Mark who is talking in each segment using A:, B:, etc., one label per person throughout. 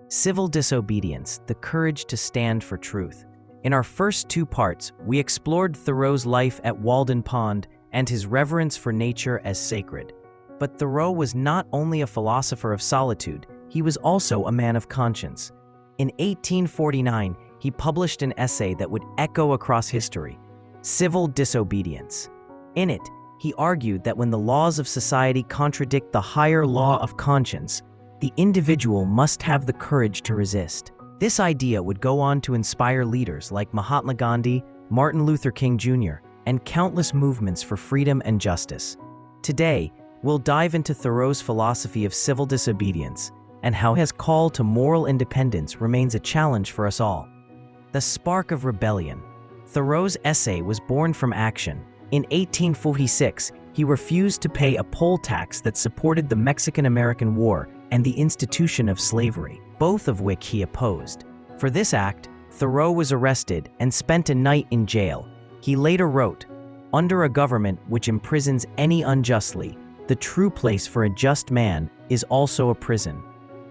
A: Civil disobedience, the courage to stand for truth. In our first two parts, we explored Thoreau's life at Walden Pond and his reverence for nature as sacred. But Thoreau was not only a philosopher of solitude, he was also a man of conscience. In 1849, he published an essay that would echo across history, Civil Disobedience. In it, he argued that when the laws of society contradict the higher law of conscience, the individual must have the courage to resist. This idea would go on to inspire leaders like Mahatma Gandhi, Martin Luther King Jr., and countless movements for freedom and justice. Today, we'll dive into Thoreau's philosophy of civil disobedience and how his call to moral independence remains a challenge for us all. The spark of rebellion. Thoreau's essay was born from action. In 1846, he refused to pay a poll tax that supported the Mexican-American War and the institution of slavery, both of which he opposed. For this act, Thoreau was arrested and spent a night in jail. He later wrote, "Under a government which imprisons any unjustly, the true place for a just man is also a prison."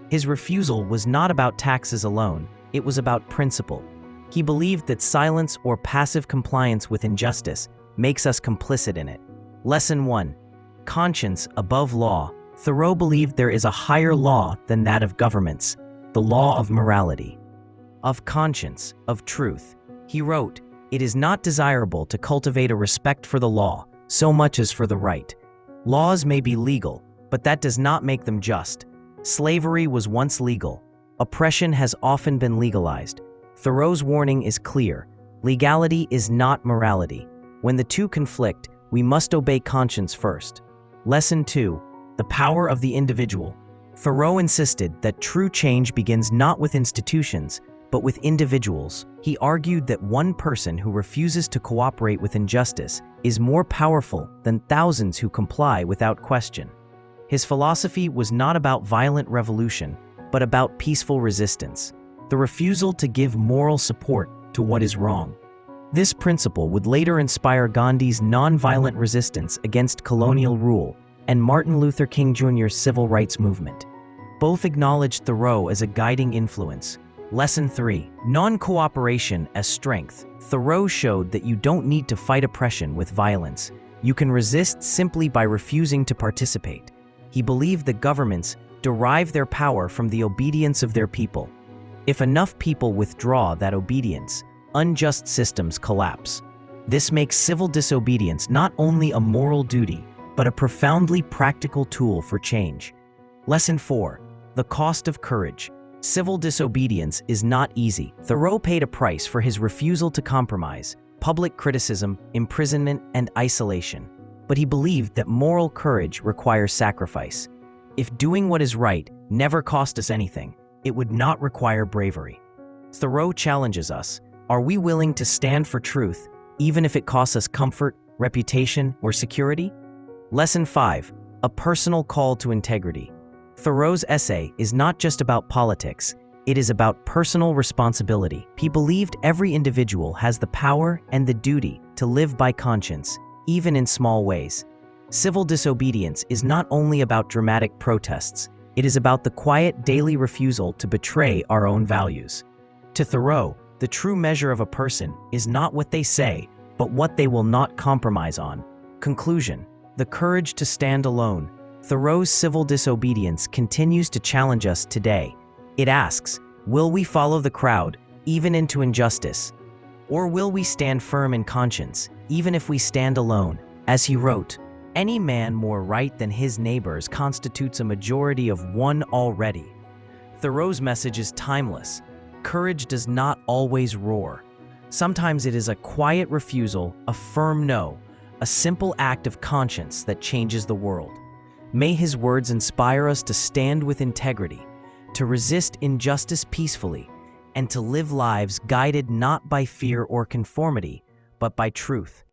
A: His refusal was not about taxes alone, it was about principle. He believed that silence or passive compliance with injustice makes us complicit in it. Lesson 1. Conscience above law. Thoreau believed there is a higher law than that of governments, the law of morality, of conscience, of truth. He wrote, "It is not desirable to cultivate a respect for the law so much as for the right. Laws may be legal, but that does not make them just. Slavery was once legal. Oppression has often been legalized. Thoreau's warning is clear. Legality is not morality. When the two conflict, we must obey conscience first." Lesson 2. The power of the individual. Thoreau insisted that true change begins not with institutions, but with individuals. He argued that one person who refuses to cooperate with injustice is more powerful than thousands who comply without question. His philosophy was not about violent revolution, but about peaceful resistance, the refusal to give moral support to what is wrong. This principle would later inspire Gandhi's nonviolent resistance against colonial rule and Martin Luther King Jr.'s civil rights movement. Both acknowledged Thoreau as a guiding influence. Lesson 3. Non-cooperation as strength. Thoreau showed that you don't need to fight oppression with violence. You can resist simply by refusing to participate. He believed that governments derive their power from the obedience of their people. If enough people withdraw that obedience, unjust systems collapse. This makes civil disobedience not only a moral duty, but a profoundly practical tool for change. Lesson 4. The cost of courage. Civil disobedience is not easy. Thoreau paid a price for his refusal to compromise, public criticism, imprisonment, and isolation. But he believed that moral courage requires sacrifice. If doing what is right never cost us anything, it would not require bravery. Thoreau challenges us. Are we willing to stand for truth, even if it costs us comfort, reputation, or security? Lesson 5. A personal call to integrity. Thoreau's essay is not just about politics, it is about personal responsibility. He believed every individual has the power and the duty to live by conscience, even in small ways. Civil disobedience is not only about dramatic protests, it is about the quiet daily refusal to betray our own values. To Thoreau, the true measure of a person is not what they say, but what they will not compromise on. Conclusion. The courage to stand alone. Thoreau's civil disobedience continues to challenge us today. It asks, will we follow the crowd, even into injustice? Or will we stand firm in conscience, even if we stand alone? As he wrote, "Any man more right than his neighbors constitutes a majority of one already." Thoreau's message is timeless. Courage does not always roar. Sometimes it is a quiet refusal, a firm no, a simple act of conscience that changes the world. May his words inspire us to stand with integrity, to resist injustice peacefully, and to live lives guided not by fear or conformity, but by truth.